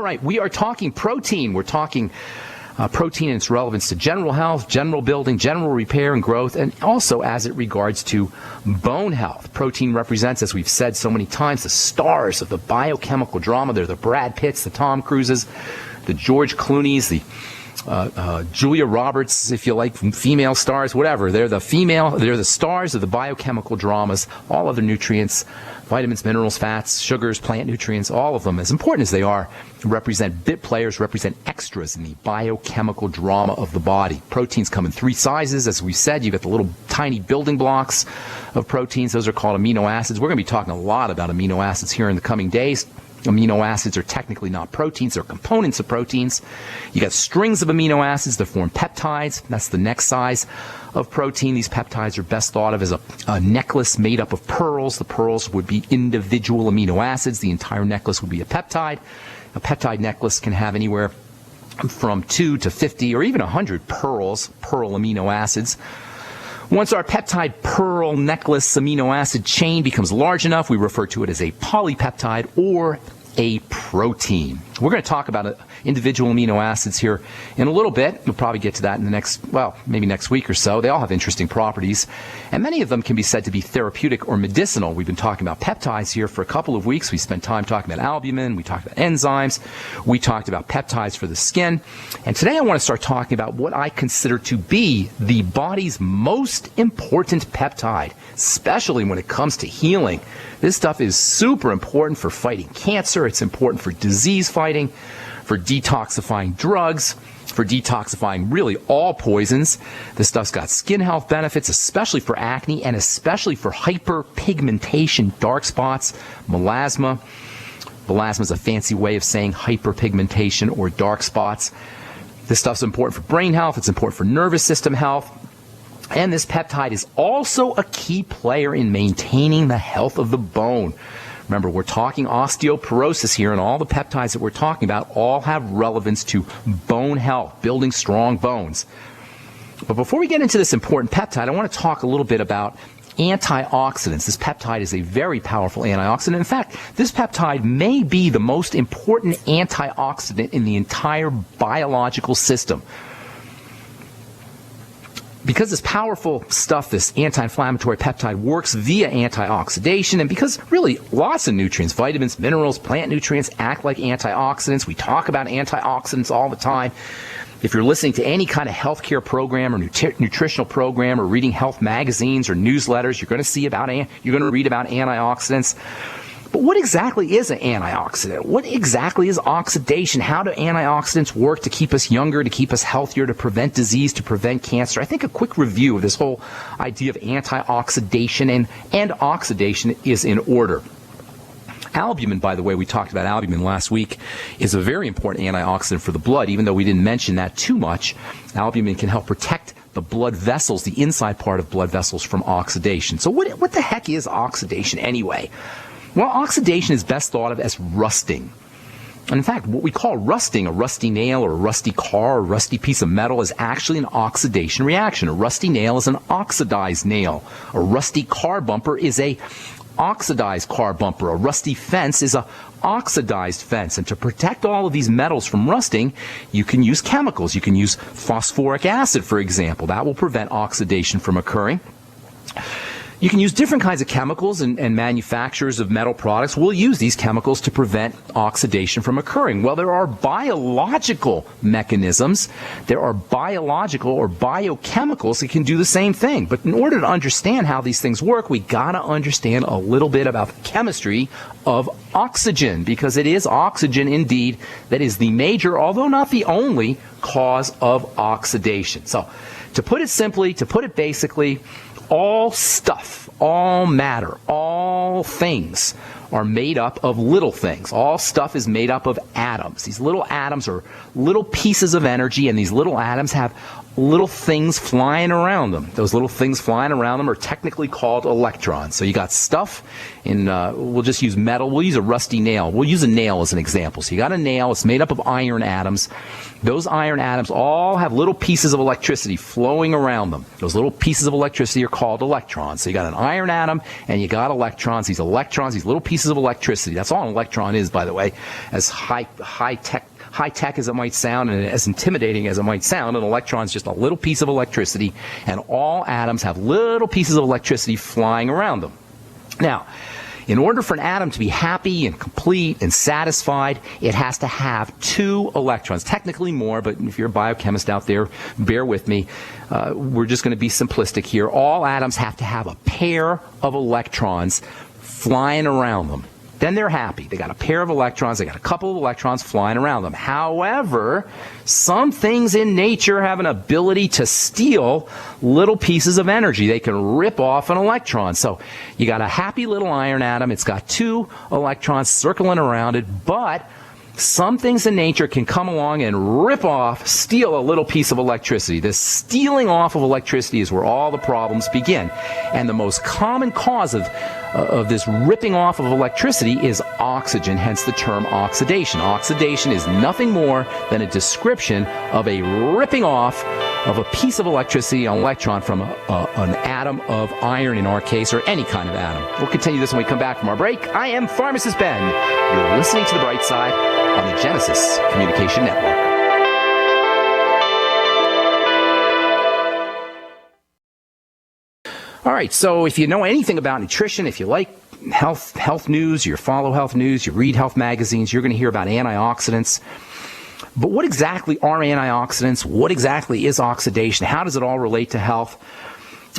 right, we are talking protein. We're talking protein and its relevance to general health, general building, general repair and growth, and also as it regards to bone health. Protein represents, as we've said so many times, the stars of the biochemical drama. They're the Brad Pitts, the Tom Cruises, the George Clooney's, the Julia Roberts, if you like, female stars, whatever. They're the stars of the biochemical dramas. All other nutrients, vitamins, minerals, fats, sugars, plant nutrients, all of them, as important as they are, represent bit players, represent extras in the biochemical drama of the body. Proteins come in 3 sizes. As we said, you've got the little tiny building blocks of proteins. Those are called amino acids. We're going to be talking a lot about amino acids here in the coming days. Amino acids are technically not proteins. They're components of proteins. You got strings of amino acids that form peptides. That's the next size of protein. These peptides are best thought of as a necklace made up of pearls. The pearls would be individual amino acids. The entire necklace would be a peptide. A peptide necklace can have anywhere from 2 to 50 or even 100 pearl amino acids. Once our peptide pearl necklace amino acid chain becomes large enough, we refer to it as a polypeptide or a protein. We're going to talk about individual amino acids here in a little bit. We'll probably get to that in the next, maybe next week or so. They all have interesting properties, and many of them can be said to be therapeutic or medicinal. We've been talking about peptides here for a couple of weeks. We spent time talking about albumin. We talked about enzymes. We talked about peptides for the skin. And today I want to start talking about what I consider to be the body's most important peptide, especially when it comes to healing. This stuff is super important for fighting cancer. It's important for disease fighting, for detoxifying drugs, for detoxifying really all poisons. This stuff's got skin health benefits, especially for acne and especially for hyperpigmentation, dark spots, melasma. Melasma is a fancy way of saying hyperpigmentation or dark spots. This stuff's important for brain health. It's important for nervous system health. And this peptide is also a key player in maintaining the health of the bone. Remember, we're talking osteoporosis here, and all the peptides that we're talking about all have relevance to bone health, building strong bones. But before we get into this important peptide, I want to talk a little bit about antioxidants. This peptide is a very powerful antioxidant. In fact, this peptide may be the most important antioxidant in the entire biological system. Because this powerful stuff, this anti-inflammatory peptide, works via antioxidation, and because really lots of nutrients, vitamins, minerals, plant nutrients act like antioxidants. We talk about antioxidants all the time. If you're listening to any kind of healthcare program or nutritional program or reading health magazines or newsletters, you're going to read about antioxidants. But what exactly is an antioxidant? What exactly is oxidation? How do antioxidants work to keep us younger, to keep us healthier, to prevent disease, to prevent cancer? I think a quick review of this whole idea of antioxidation and oxidation is in order. Albumin, by the way, we talked about albumin last week, is a very important antioxidant for the blood, even though we didn't mention that too much. Albumin can help protect the blood vessels, the inside part of blood vessels, from oxidation. So what the heck is oxidation anyway? Well, oxidation is best thought of as rusting. And in fact, what we call rusting, a rusty nail or a rusty car or a rusty piece of metal, is actually an oxidation reaction. A rusty nail is an oxidized nail. A rusty car bumper is a oxidized car bumper. A rusty fence is a oxidized fence. And to protect all of these metals from rusting, you can use chemicals. You can use phosphoric acid, for example. That will prevent oxidation from occurring. You can use different kinds of chemicals, and manufacturers of metal products will use these chemicals to prevent oxidation from occurring. Well, there are biological mechanisms. There are biological or biochemicals that can do the same thing. But in order to understand how these things work, we got to understand a little bit about the chemistry of oxygen, because it is oxygen indeed that is the major, although not the only, cause of oxidation. So to put it simply, to put it basically, all stuff, all matter, all things are made up of little things. All stuff is made up of atoms. These little atoms are little pieces of energy, and these little atoms have little things flying around them. Those little things flying around them are technically called electrons. So you got stuff in, we'll just use metal. We'll use a rusty nail. We'll use a nail as an example. So you got a nail. It's made up of iron atoms. Those iron atoms all have little pieces of electricity flowing around them. Those little pieces of electricity are called electrons. So you got an iron atom and you got electrons. These little pieces of electricity. That's all an electron is, by the way, as high tech as it might sound and as intimidating as it might sound. An electron is just a little piece of electricity, and all atoms have little pieces of electricity flying around them. Now, in order for an atom to be happy and complete and satisfied, it has to have 2 electrons. Technically more, but if you're a biochemist out there, bear with me. We're just going to be simplistic here. All atoms have to have a pair of electrons flying around them. Then they're happy. They got a pair of electrons. They got a couple of electrons flying around them. However, some things in nature have an ability to steal little pieces of energy. They can rip off an electron. So you got a happy little iron atom. It's got 2 electrons circling around it, but some things in nature can come along and steal a little piece of electricity. This stealing off of electricity is where all the problems begin. And the most common cause of this ripping off of electricity is oxygen, hence the term oxidation. Oxidation is nothing more than a description of a ripping off of a piece of electricity, an electron, from an atom of iron in our case, or any kind of atom. We'll continue this when we come back from our break. I am Pharmacist Ben. You're listening to The Bright Side on the Genesis Communication Network. All right, so if you know anything about nutrition, if you like health news, you follow health news, you read health magazines, you're going to hear about antioxidants. But what exactly are antioxidants? What exactly is oxidation? How does it all relate to health?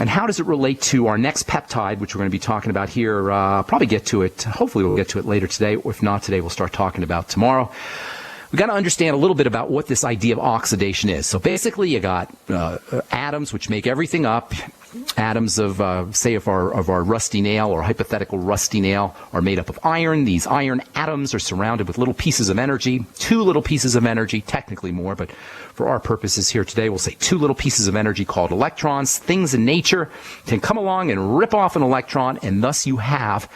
And how does it relate to our next peptide, which we're going to be talking about here? Probably get to it. Hopefully we'll get to it later today. Or if not today, we'll start talking about tomorrow. We've got to understand a little bit about what this idea of oxidation is. So basically you got atoms which make everything up. Atoms of, say, of our rusty nail or hypothetical rusty nail are made up of iron. These iron atoms are surrounded with little pieces of energy, 2 little pieces of energy, technically more, but for our purposes here today, we'll say 2 little pieces of energy called electrons. Things in nature can come along and rip off an electron, and thus you have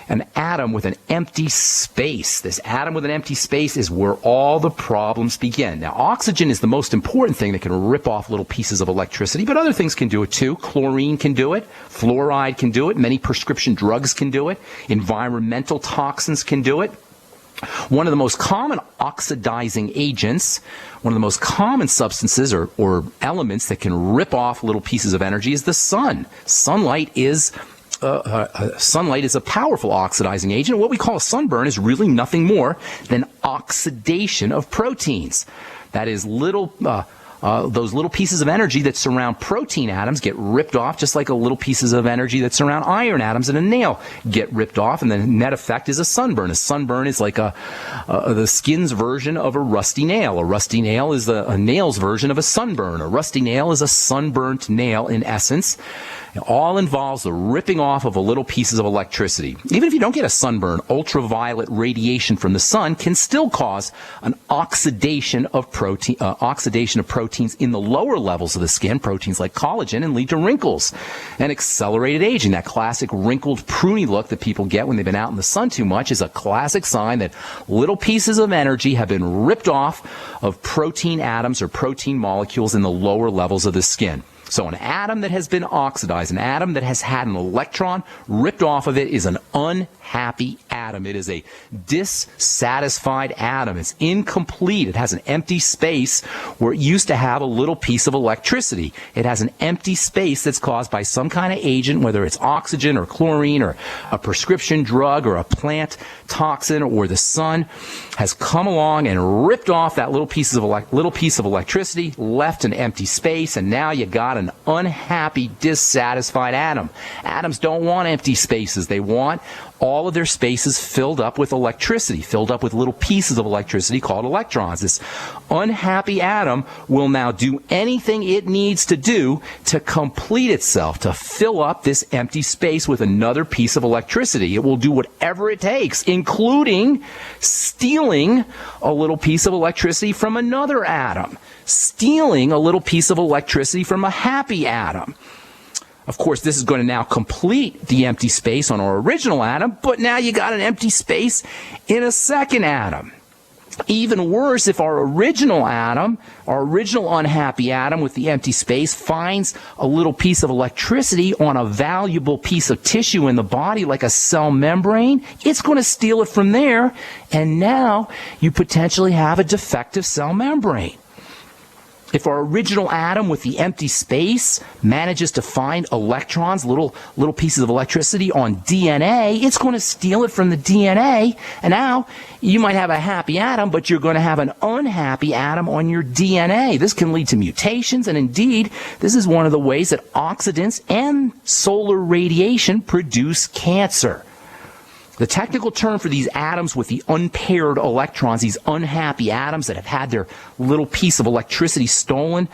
an atom with an empty space. This atom with an empty space is where all the problems begin. Now, oxygen is the most important thing that can rip off little pieces of electricity, but other things can do it too. Chlorine can do it. Fluoride can do it. Many prescription drugs can do it. Environmental toxins can do it. One of the most common oxidizing agents, one of the most common substances or elements that can rip off little pieces of energy is the sun. Sunlight is a powerful oxidizing agent. What we call a sunburn is really nothing more than oxidation of proteins. That is, those little pieces of energy that surround protein atoms get ripped off, just like little pieces of energy that surround iron atoms in a nail get ripped off, and the net effect is a sunburn. A sunburn is like the skin's version of a rusty nail. A rusty nail is a nail's version of a sunburn. A rusty nail is a sunburnt nail in essence. It all involves the ripping off of little pieces of electricity. Even if you don't get a sunburn, ultraviolet radiation from the sun can still cause an oxidation of proteins in the lower levels of the skin, proteins like collagen, and lead to wrinkles and accelerated aging. That classic wrinkled, pruny look that people get when they've been out in the sun too much is a classic sign that little pieces of energy have been ripped off of protein atoms or protein molecules in the lower levels of the skin. So an atom that has been oxidized, an atom that has had an electron ripped off of it, is an unhappy atom. It is a dissatisfied atom. It's incomplete. It has an empty space where it used to have a little piece of electricity. It has an empty space that's caused by some kind of agent, whether it's oxygen or chlorine or a prescription drug or a plant toxin or the sun has come along and ripped off that little piece of electricity, left an empty space, and now you got an unhappy, dissatisfied atom. Atoms don't want empty spaces. They want all of their spaces filled up with electricity, filled up with little pieces of electricity called electrons. This unhappy atom will now do anything it needs to do to complete itself, to fill up this empty space with another piece of electricity. It will do whatever it takes, including stealing a little piece of electricity from another atom, stealing a little piece of electricity from a happy atom. Of course, this is going to now complete the empty space on our original atom, but now you got an empty space in a second atom. Even worse, if our original atom, our original unhappy atom with the empty space, finds a little piece of electricity on a valuable piece of tissue in the body, like a cell membrane, it's going to steal it from there, and now you potentially have a defective cell membrane. If our original atom with the empty space manages to find electrons, little pieces of electricity on DNA, it's going to steal it from the DNA. And now you might have a happy atom, but you're going to have an unhappy atom on your DNA. This can lead to mutations, and indeed, this is one of the ways that oxidants and solar radiation produce cancer. The technical term for these atoms with the unpaired electrons, these unhappy atoms that have had their little piece of electricity stolen,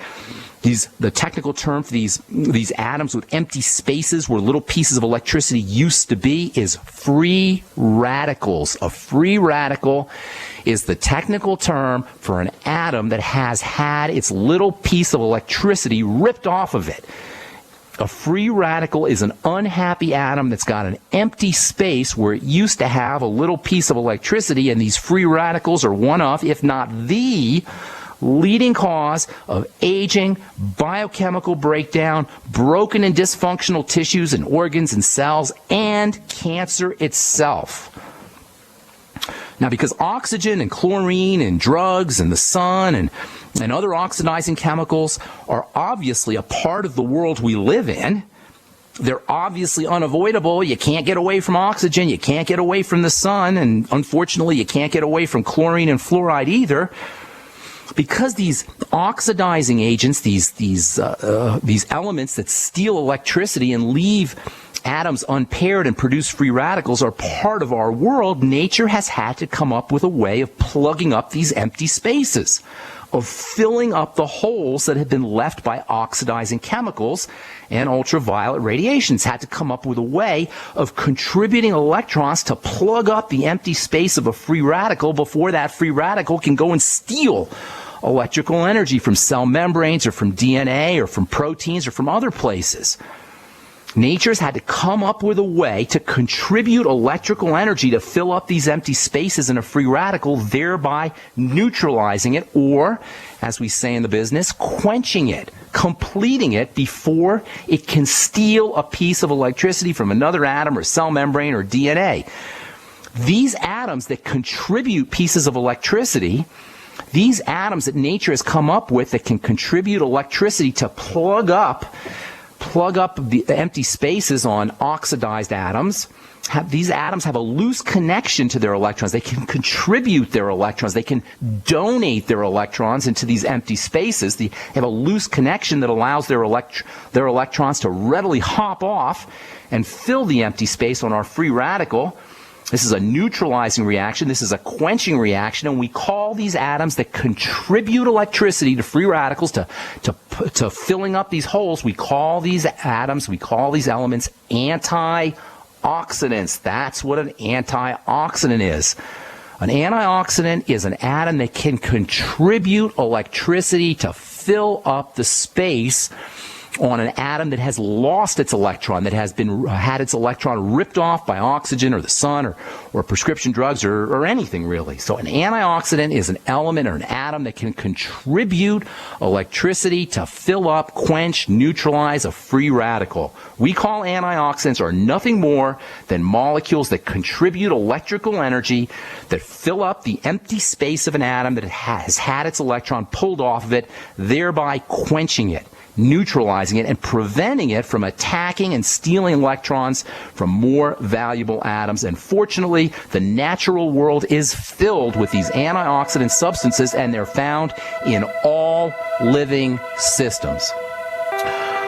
the technical term for these atoms with empty spaces where little pieces of electricity used to be is free radicals. A free radical is the technical term for an atom that has had its little piece of electricity ripped off of it. A free radical is an unhappy atom that's got an empty space where it used to have a little piece of electricity, and these free radicals are one of, if not the, leading cause of aging, biochemical breakdown, broken and dysfunctional tissues and organs and cells, and cancer itself. Now, because oxygen and chlorine and drugs and the sun and other oxidizing chemicals are obviously a part of the world we live in, they're obviously unavoidable. You can't get away from oxygen, you can't get away from the sun, and unfortunately you can't get away from chlorine and fluoride either. Because these oxidizing agents, these elements that steal electricity and leave atoms unpaired and produce free radicals are part of our world, nature has had to come up with a way of plugging up these empty spaces, of filling up the holes that have been left by oxidizing chemicals and ultraviolet radiations. Had to come up with a way of contributing electrons to plug up the empty space of a free radical before that free radical can go and steal electrical energy from cell membranes or from DNA or from proteins or from other places. Nature's had to come up with a way to contribute electrical energy to fill up these empty spaces in a free radical, thereby neutralizing it, or, as we say in the business, quenching it, completing it before it can steal a piece of electricity from another atom or cell membrane or DNA. These atoms that contribute pieces of electricity, these atoms that nature has come up with that can contribute electricity to plug up the empty spaces on oxidized atoms, these atoms have a loose connection to their electrons. They can contribute their electrons. They can donate their electrons into these empty spaces. They have a loose connection that allows their electrons to readily hop off and fill the empty space on our free radical. This is a neutralizing reaction. This is a quenching reaction, and we call these atoms that contribute electricity to free radicals to filling up these holes. We call these atoms, we call these elements antioxidants. That's what an antioxidant is. An antioxidant is an atom that can contribute electricity to fill up the space on an atom that has lost its electron, that has had its electron ripped off by oxygen or the sun or prescription drugs or anything really. So an antioxidant is an element or an atom that can contribute electricity to fill up, quench, neutralize a free radical. We call antioxidants are nothing more than molecules that contribute electrical energy that fill up the empty space of an atom that has had its electron pulled off of it, thereby quenching it, neutralizing it, and preventing it from attacking and stealing electrons from more valuable atoms. And fortunately, the natural world is filled with these antioxidant substances, and they're found in all living systems.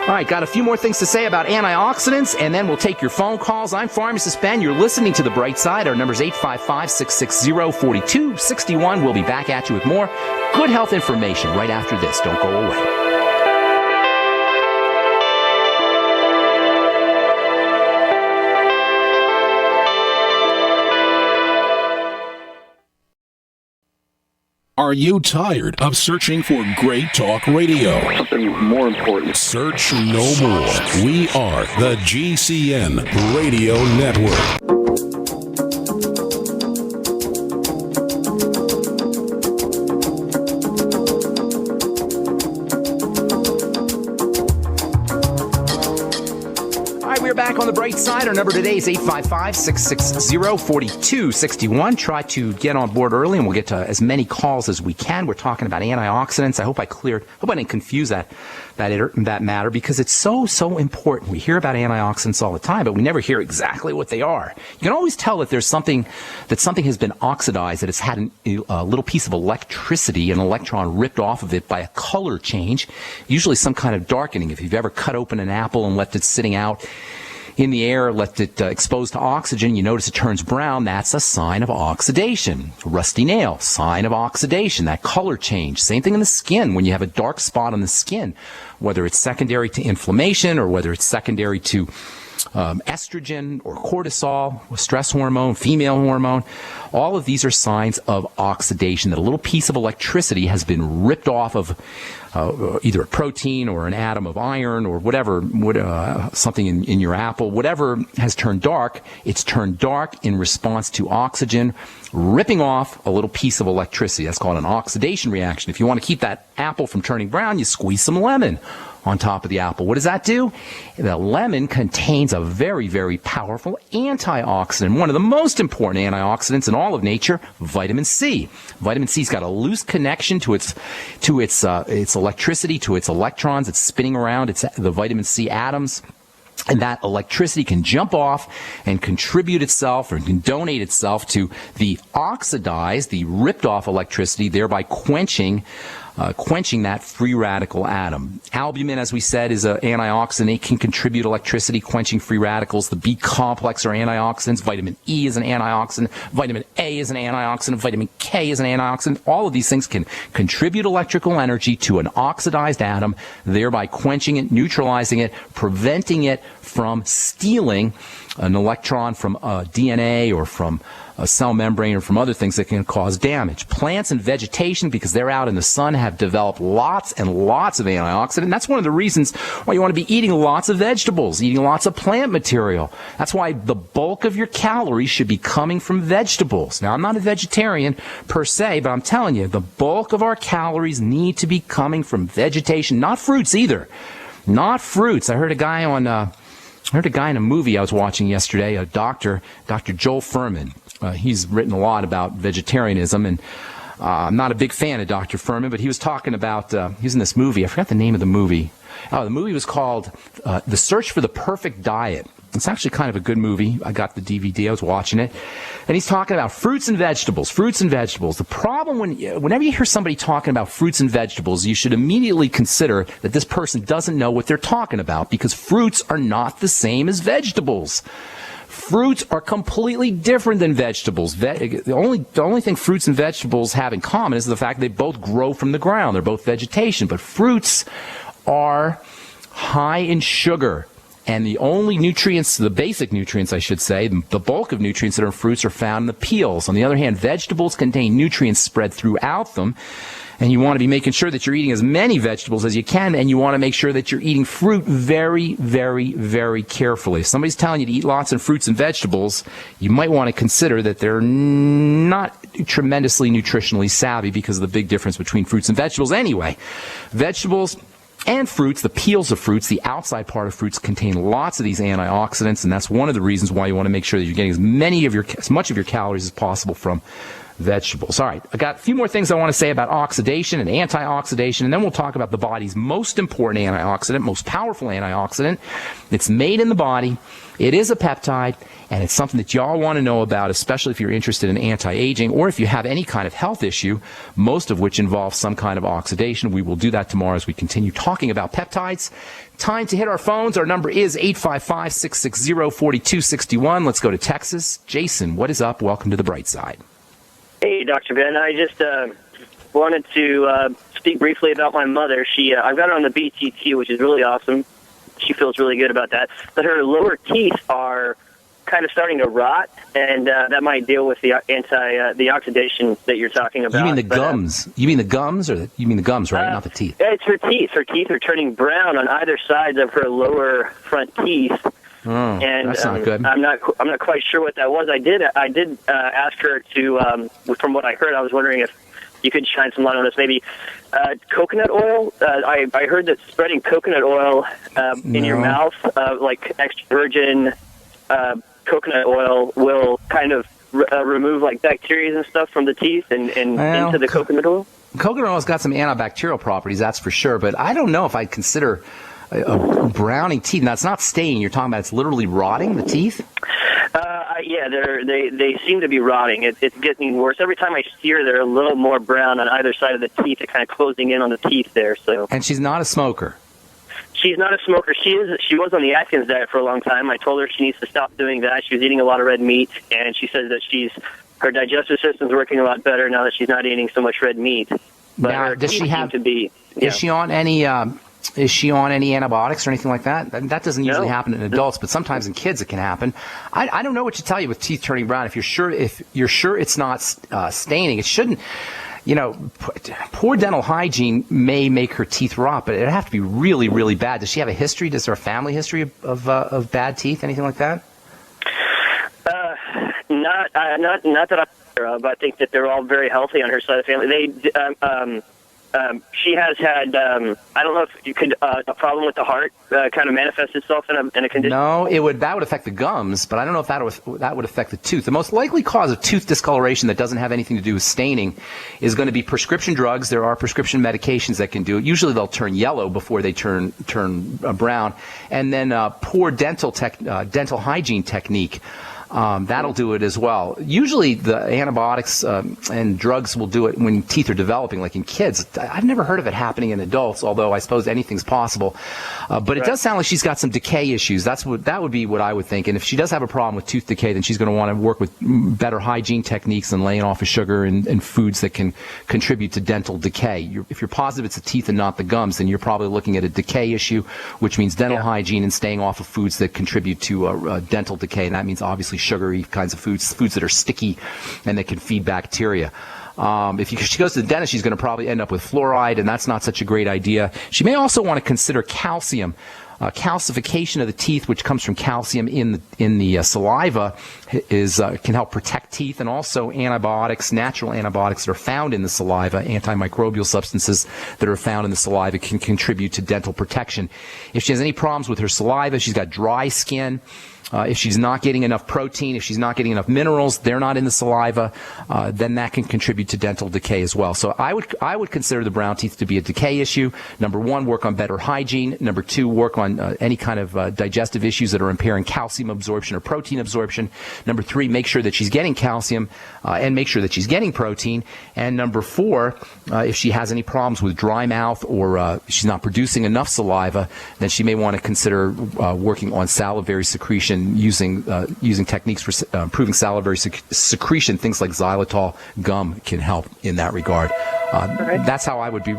All right, got a few more things to say about antioxidants, and then we'll take your phone calls. I'm Pharmacist Ben. You're listening to The Bright Side. Our number's 855-660-4261. We'll be back at you with more good health information right after this. Don't go away. Are you tired of searching for great talk radio? Something more important. Search no more. We are the GCN Radio Network. Back on the bright side. Our number today is 855-660-4261. Try to get on board early, and we'll get to as many calls as we can. We're talking about antioxidants. I hope I didn't confuse that matter, because it's so important. We hear about antioxidants all the time, but we never hear exactly what they are. You can always tell that there's something has been oxidized, that it's had a little piece of electricity, an electron ripped off of it by a color change, usually some kind of darkening. If you've ever cut open an apple and left it sitting out in the air, left it exposed to oxygen, you notice it turns brown. That's a sign of oxidation. Rusty nail, sign of oxidation. That color change. Same thing in the skin. When you have a dark spot on the skin, whether it's secondary to inflammation or whether it's secondary to estrogen or cortisol, stress hormone, female hormone, all of these are signs of oxidation, that a little piece of electricity has been ripped off of either a protein or an atom of iron or whatever, something in your apple, whatever has turned dark. It's turned dark in response to oxygen ripping off a little piece of electricity. That's called an oxidation reaction. If you want to keep that apple from turning brown, you squeeze some lemon on top of the apple. What does that do? The lemon contains a very, very powerful antioxidant, one of the most important antioxidants in all of nature, vitamin C. Vitamin C's got a loose connection to its electricity, to its electrons. It's spinning around. It's the vitamin C atoms. And that electricity can jump off and contribute itself, or can donate itself to the oxidized, the ripped off electricity, thereby quenching that free radical atom. Albumin, as we said, is an antioxidant. It can contribute electricity, quenching free radicals. The B complex are antioxidants. Vitamin E is an antioxidant. Vitamin A is an antioxidant. Vitamin K is an antioxidant. All of these things can contribute electrical energy to an oxidized atom, thereby quenching it, neutralizing it, preventing it from stealing an electron from DNA or from a cell membrane or from other things that can cause damage. Plants and vegetation, because they're out in the sun, have developed lots and lots of antioxidant. And that's one of the reasons why you want to be eating lots of vegetables, eating lots of plant material. That's why the bulk of your calories should be coming from vegetables. Now, I'm not a vegetarian per se, but I'm telling you, the bulk of our calories need to be coming from vegetation, not fruits either. Not fruits. I heard a guy in a movie I was watching yesterday, a Dr. Joel Fuhrman. He's written a lot about vegetarianism, and I'm not a big fan of Dr. Fuhrman, but he was talking about, he was in this movie. I forgot the name of the movie. The movie was called The Search for the Perfect Diet. It's actually kind of a good movie. I got the DVD. I was watching it. And he's talking about fruits and vegetables. The problem whenever you hear somebody talking about fruits and vegetables, you should immediately consider that this person doesn't know what they're talking about, because fruits are not the same as vegetables. Fruits are completely different than vegetables. The only thing fruits and vegetables have in common is the fact they both grow from the ground. They're both vegetation. But fruits are high in sugar. And the only nutrients, the basic nutrients, I should say, the bulk of nutrients that are in fruits are found in the peels. On the other hand, vegetables contain nutrients spread throughout them. And you want to be making sure that you're eating as many vegetables as you can, and you want to make sure that you're eating fruit very, very, very carefully. If somebody's telling you to eat lots of fruits and vegetables, you might want to consider that they're not tremendously nutritionally savvy, because of the big difference between fruits and vegetables anyway. Vegetables and fruits, the peels of fruits, the outside part of fruits, contain lots of these antioxidants, and that's one of the reasons why you want to make sure that you're getting as much of your calories as possible from vegetables. All right, I got a few more things I want to say about oxidation and antioxidation, and then we'll talk about the body's most important antioxidant, most powerful antioxidant. It's made in the body. It is a peptide, and it's something that y'all want to know about, especially if you're interested in anti-aging or if you have any kind of health issue, most of which involves some kind of oxidation. We will do that tomorrow as we continue talking about peptides. Time to hit our phones. Our number is 855-660-4261. Let's go to Texas. Jason, what is up? Welcome to the Bright Side. Hey, Dr. Ben. I just wanted to speak briefly about my mother. I've got her on the BTT, which is really awesome. She feels really good about that. But her lower teeth are kind of starting to rot, and that might deal with the the oxidation that you're talking about. You mean the gums? You mean the gums, you mean the gums, right? Not the teeth. It's her teeth. Her teeth are turning brown on either side of her lower front teeth. And that's not good. I'm not quite sure what that was. I did ask her to. From what I heard, I was wondering if you could shine some light on this. Maybe coconut oil. I heard that spreading coconut oil in your mouth, like extra virgin coconut oil, will kind of remove like bacteria and stuff from the teeth and into the coconut oil. Coconut oil's got some antibacterial properties, that's for sure. But I don't know if I'd consider a browning teeth. Now, it's not staining. You're talking about it's literally rotting the teeth? Yeah, they seem to be rotting. It's getting worse. Every time I see her, they're a little more brown on either side of the teeth. They're kind of closing in on the teeth there. So. And she's not a smoker? She's not a smoker. She was on the Atkins diet for a long time. I told her she needs to stop doing that. She was eating a lot of red meat, and she says that her digestive system's working a lot better now that she's not eating so much red meat. But now, does she have? Is she on any? Is she on any antibiotics or anything like that? That doesn't usually happen in adults, but sometimes in kids it can happen. I don't know what to tell you with teeth turning brown. If you're sure it's not staining, it shouldn't. Poor dental hygiene may make her teeth rot, but it'd have to be really, really bad. Does she have a history? Does there a family history of bad teeth? Anything like that? Not that I'm aware of. I think that they're all very healthy on her side of the family. She has had, I don't know if you could, a problem with the heart kind of manifest itself in a condition. No, that would affect the gums, but I don't know if that would affect the tooth. The most likely cause of tooth discoloration that doesn't have anything to do with staining is going to be prescription drugs. There are prescription medications that can do it. Usually they'll turn yellow before they turn brown. And then poor dental hygiene technique. That'll do it as well. Usually the antibiotics and drugs will do it when teeth are developing, like in kids. I've never heard of it happening in adults, although I suppose anything's possible. But it does sound like she's got some decay issues. That would be what I would think. And if she does have a problem with tooth decay, then she's going to want to work with better hygiene techniques and laying off of sugar and foods that can contribute to dental decay. If you're positive it's the teeth and not the gums, then you're probably looking at a decay issue, which means dental hygiene and staying off of foods that contribute to dental decay. And that means obviously sugary kinds of foods that are sticky and that can feed bacteria. If she goes to the dentist, she's going to probably end up with fluoride, and that's not such a great idea. She may also want to consider calcium. Calcification of the teeth, which comes from calcium in the saliva, can help protect teeth, and also antibiotics, natural antibiotics that are found in the saliva, antimicrobial substances that are found in the saliva can contribute to dental protection. If she has any problems with her saliva, she's got dry skin. If she's not getting enough protein, if she's not getting enough minerals, they're not in the saliva, then that can contribute to dental decay as well. So I would consider the brown teeth to be a decay issue. Number one, work on better hygiene. Number two, work on any kind of digestive issues that are impairing calcium absorption or protein absorption. Number three, make sure that she's getting calcium and make sure that she's getting protein. And number four, if she has any problems with dry mouth or she's not producing enough saliva, then she may want to consider working on salivary secretion. Using techniques for improving salivary secretion, things like xylitol gum can help in that regard. That's how I would be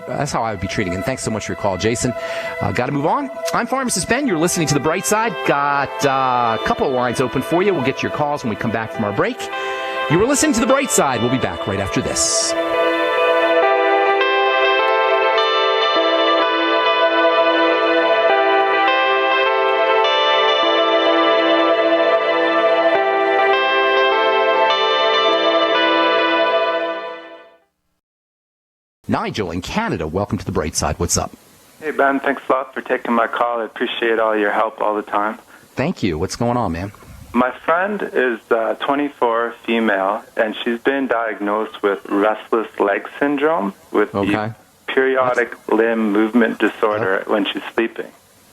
treating it. And thanks so much for your call, Jason. Got to move on. I'm Pharmacist Ben. You're listening to The Bright Side. Got a couple of lines open for you. We'll get to your calls when we come back from our break. You were listening to The Bright Side. We'll be back right after this. Nigel in Canada, welcome to The Bright Side. What's up? Hey, Ben. Thanks a lot for taking my call. I appreciate all your help all the time. Thank you. What's going on, man? My friend is 24, female, and she's been diagnosed with restless leg syndrome with the periodic limb movement disorder when she's sleeping.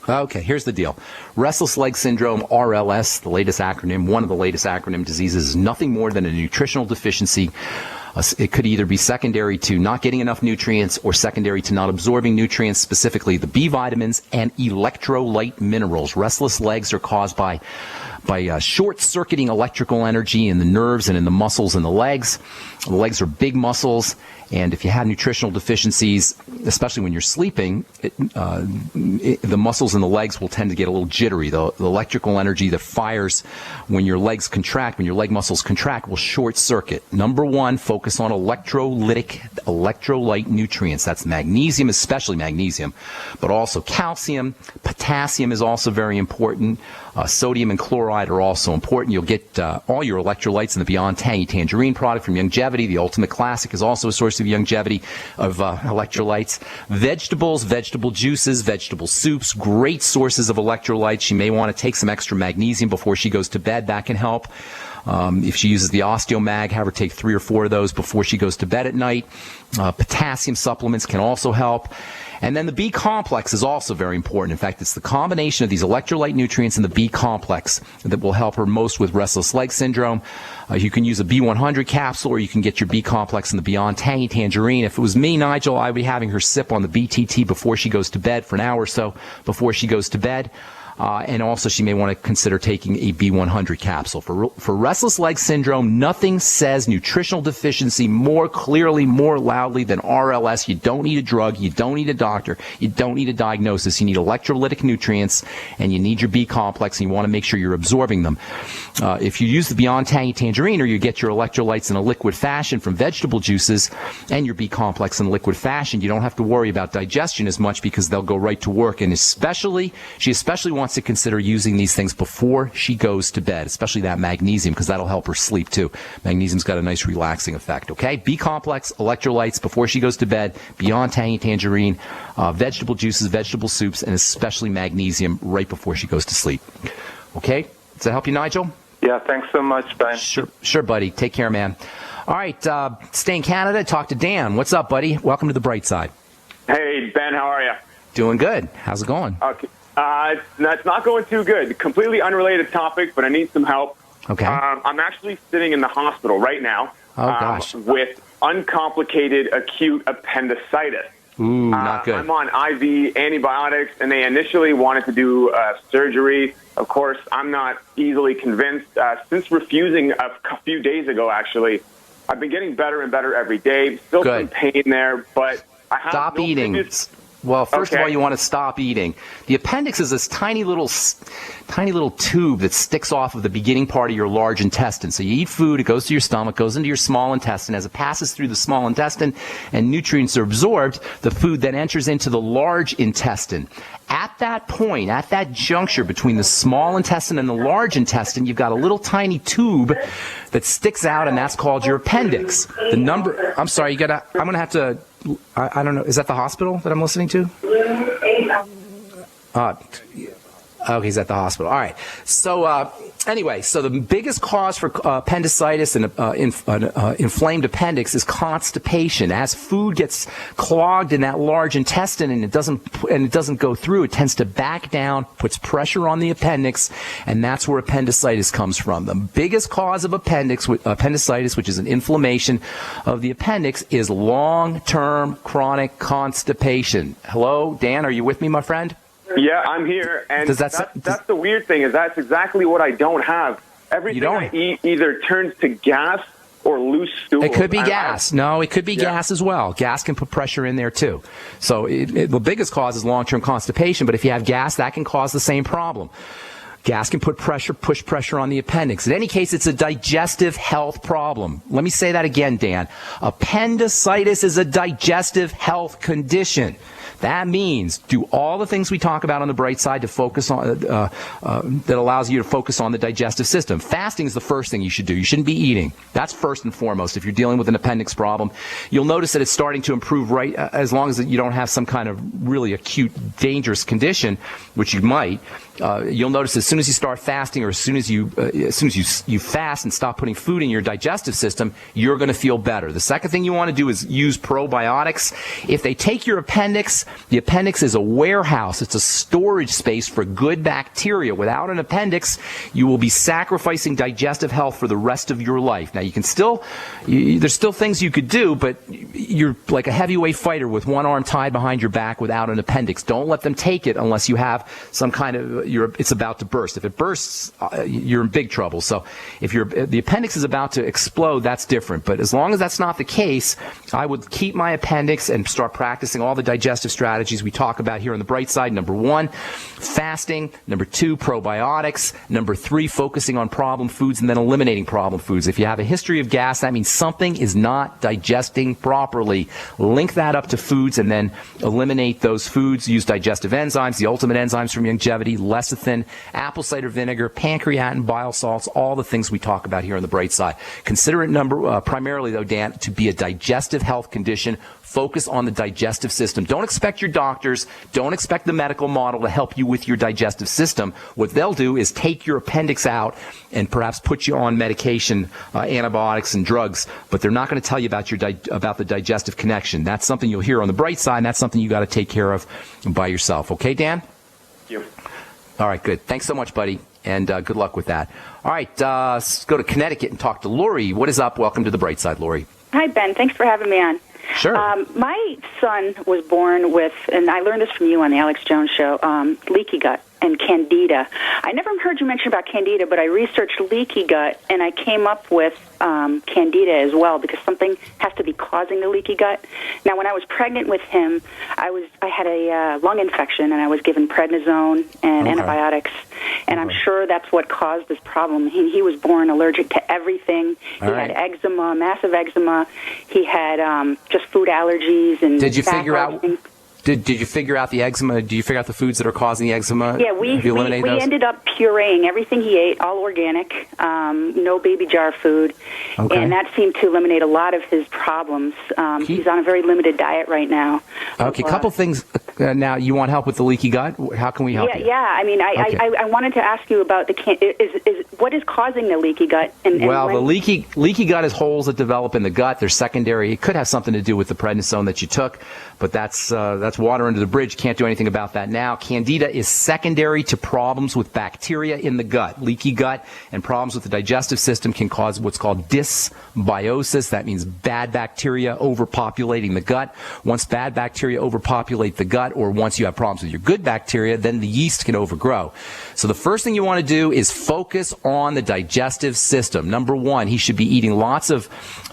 Okay, here's the deal. Restless leg syndrome, RLS, the latest acronym, one of the latest acronym diseases, is nothing more than a nutritional deficiency. It could either be secondary to not getting enough nutrients or secondary to not absorbing nutrients, specifically the B vitamins and electrolyte minerals. Restless legs are caused by short-circuiting electrical energy in the nerves and in the muscles in the legs. The legs are big muscles, and if you have nutritional deficiencies, especially when you're sleeping, the muscles in the legs will tend to get a little jittery. The electrical energy that fires when your legs contract, when your leg muscles contract, will short-circuit. Number one, focus on electrolyte nutrients. That's magnesium, especially magnesium, but also calcium. Potassium is also very important. Sodium and chloride are also important. You'll get all your electrolytes in the Beyond Tangy Tangerine product from Youngevity. The Ultimate Classic is also a source of Youngevity, of electrolytes. Vegetables, vegetable juices, vegetable soups, great sources of electrolytes. She may want to take some extra magnesium before she goes to bed. That can help. If she uses the OsteoMag, have her take 3 or 4 of those before she goes to bed at night. Potassium supplements can also help. And then the B complex is also very important. In fact, it's the combination of these electrolyte nutrients and the B complex that will help her most with restless leg syndrome. You can use a B100 capsule, or you can get your B complex in the Beyond Tangy Tangerine. If it was me, Nigel, I'd be having her sip on the BTT before she goes to bed for an hour or so before she goes to bed. And also, she may want to consider taking a B100 capsule. For restless leg syndrome, nothing says nutritional deficiency more clearly, more loudly than RLS. You don't need a drug. You don't need a doctor. You don't need a diagnosis. You need electrolytic nutrients, and you need your B complex, and you want to make sure you're absorbing them. If you use the Beyond Tangy Tangerine, or you get your electrolytes in a liquid fashion from vegetable juices and your B complex in liquid fashion, you don't have to worry about digestion as much because they'll go right to work. And she especially wants to consider using these things before she goes to bed, especially that magnesium, because that'll help her sleep too. Magnesium's got a nice relaxing effect, okay? B complex, electrolytes before she goes to bed, Beyond Tangy Tangerine, vegetable juices, vegetable soups, and especially magnesium right before she goes to sleep. Okay? Does that help you, Nigel? Yeah, thanks so much, Ben. Sure, buddy. Take care, man. All right, stay in Canada, talk to Dan. What's up, buddy? Welcome to the bright side. Hey, Ben, how are you? Doing good. How's it going? Okay. It's not going too good. Completely unrelated topic, but I need some help. Okay. I'm actually sitting in the hospital right now. Oh, gosh. With uncomplicated acute appendicitis. Ooh, not good. I'm on IV antibiotics, and they initially wanted to do surgery. Of course, I'm not easily convinced. Since refusing a few days ago, actually, I've been getting better and better every day. Still some pain there, but I have Stop eating. Well, first of all, you want to stop eating. The appendix is this tiny little tube that sticks off of the beginning part of your large intestine. So you eat food, it goes to your stomach, goes into your small intestine. As it passes through the small intestine and nutrients are absorbed, the food then enters into the large intestine. At that point, at that juncture between the small intestine and the large intestine, you've got a little tiny tube that sticks out, and that's called your appendix. I'm sorry, I'm going to have to, I don't know, is that the hospital that I'm listening to? Okay, he's at the hospital. All right. So anyway, so the biggest cause for appendicitis and inflamed appendix is constipation. As food gets clogged in that large intestine and it doesn't go through, it tends to back down, puts pressure on the appendix, and that's where appendicitis comes from. The biggest cause of appendicitis, which is an inflammation of the appendix, is long-term chronic constipation. Hello, Dan, are you with me, my friend? Yeah, I'm here, and that's the weird thing, is that's exactly what I don't have. Everything I eat either turns to gas or loose stool. It could be gas. No, it could be gas as well. Gas can put pressure in there too. So the biggest cause is long-term constipation, but if you have gas, that can cause the same problem. Gas can push pressure on the appendix. In any case, it's a digestive health problem. Let me say that again, Dan. Appendicitis is a digestive health condition. That means do all the things we talk about on the bright side to focus on that allows you to focus on the digestive system. Fasting is the first thing you should do. You shouldn't be eating. That's first and foremost. If you're dealing with an appendix problem, you'll notice that it's starting to improve as long as you don't have some kind of really acute, dangerous condition, which you might. you'll notice as soon as you start fasting, or as soon as you fast and stop putting food in your digestive system, you're going to feel better. The second thing you want to do is use probiotics. If they take your appendix, the appendix is a warehouse. It's a storage space for good bacteria. Without an appendix, you will be sacrificing digestive health for the rest of your life. Now, you can still, there's still things you could do, but you're like a heavyweight fighter with one arm tied behind your back without an appendix. Don't let them take it unless you have some kind of, it's about to burst. If it bursts, you're in big trouble. So if the appendix is about to explode, that's different. But as long as that's not the case, I would keep my appendix and start practicing all the digestive strategies we talk about here on the bright side. Number 1, fasting. Number 2, probiotics. Number 3, focusing on problem foods and then eliminating problem foods. If you have a history of gas, that means something is not digesting properly. Link that up to foods and then eliminate those foods. Use digestive enzymes, the ultimate enzymes from longevity, lecithin, apple cider vinegar, pancreatin, bile salts, all the things we talk about here on the bright side. Consider it primarily, though, Dan, to be a digestive health condition. Focus on the digestive system. Don't expect your doctors, don't expect the medical model to help you with your digestive system. What they'll do is take your appendix out and perhaps put you on medication, antibiotics and drugs, but they're not going to tell you about about the digestive connection. That's something you'll hear on the bright side, and that's something you got to take care of by yourself. Okay, Dan? Thank you. All right, good. Thanks so much, buddy, and good luck with that. All right, let's go to Connecticut and talk to Lori. What is up? Welcome to the bright side, Lori. Hi, Ben. Thanks for having me on. Sure. My son was born with, and I learned this from you on the Alex Jones show, leaky gut and candida. I never heard you mention about candida, but I researched leaky gut, and I came up with candida as well, because something has to be causing the leaky gut. Now, when I was pregnant with him, I had a lung infection, and I was given prednisone and antibiotics, and I'm sure that's what caused this problem. He was born allergic to everything. He had eczema, massive eczema. He had just food allergies and Did you figure out? Did you figure out the eczema? Do you figure out the foods that are causing the eczema? Yeah, we ended up pureeing everything he ate, all organic, no baby jar food, and that seemed to eliminate a lot of his problems. He's on a very limited diet right now. Okay, couple things. Now, you want help with the leaky gut? How can we help you? Yeah. I mean, I wanted to ask you about what is causing the leaky gut? The leaky gut is holes that develop in the gut. They're secondary. It could have something to do with the prednisone that you took, but that's water under the bridge. Can't do anything about that now. Candida is secondary to problems with bacteria in the gut. Leaky gut and problems with the digestive system can cause what's called dysbiosis. That means bad bacteria overpopulating the gut. Once bad bacteria overpopulate the gut, or once you have problems with your good bacteria, then the yeast can overgrow. So the first thing you want to do is focus on the digestive system. Number 1, he should be eating lots of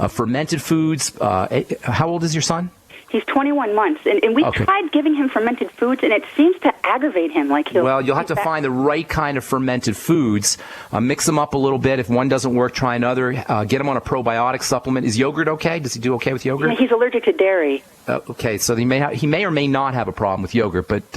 fermented foods. How old is your son? He's 21 months, and we tried giving him fermented foods, and it seems to aggravate him. You'll have to find the right kind of fermented foods. Mix them up a little bit. If one doesn't work, try another. Get him on a probiotic supplement. Is yogurt okay? Does he do okay with yogurt? Yeah, he's allergic to dairy. Okay, so he may or may not have a problem with yogurt, but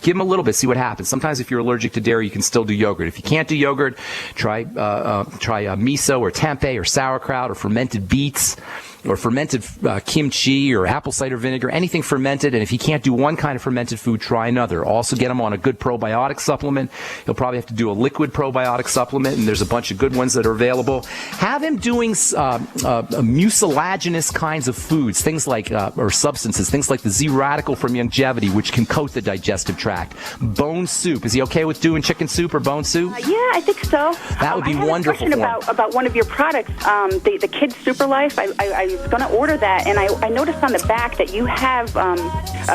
give him a little bit, see what happens. Sometimes if you're allergic to dairy, you can still do yogurt. If you can't do yogurt, try miso or tempeh or sauerkraut or fermented beets or fermented kimchi or apple cider vinegar, anything fermented. And if you can't do one kind of fermented food, try another. Also get him on a good probiotic supplement. He'll probably have to do a liquid probiotic supplement, and there's a bunch of good ones that are available. Have him doing mucilaginous kinds of foods, things like or substances, things like the Z radical from longevity, which can coat the digestive tract. Bone soup. Is he okay with doing chicken soup or bone soup? Yeah, I think so. That would be wonderful. I had a question about one of your products, the Kids Super Life. I was going to order that, and I noticed on the back that you have a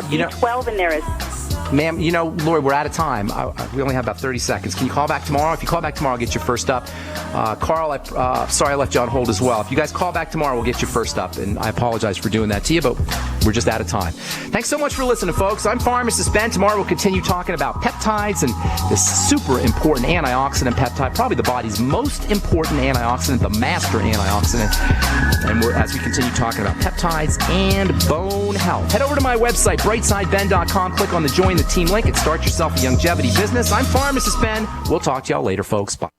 B12 in there. Ma'am, Lori, we're out of time. We only have about 30 seconds. Can you call back tomorrow? If you call back tomorrow, I'll get you first up. Carl, sorry I left you on hold as well. If you guys call back tomorrow, we'll get you first up. And I apologize for doing that to you, but we're just out of time. Thanks so much for listening, folks. I'm Pharmacist Ben. Tomorrow we'll continue talking about peptides and this super important antioxidant peptide, probably the body's most important antioxidant, the master antioxidant. And as we continue talking about peptides and bone health. Head over to my website, brightsideben.com. Click on the Join the Team link and start yourself a longevity business. I'm Pharmacist Ben. We'll talk to y'all later, folks. Bye.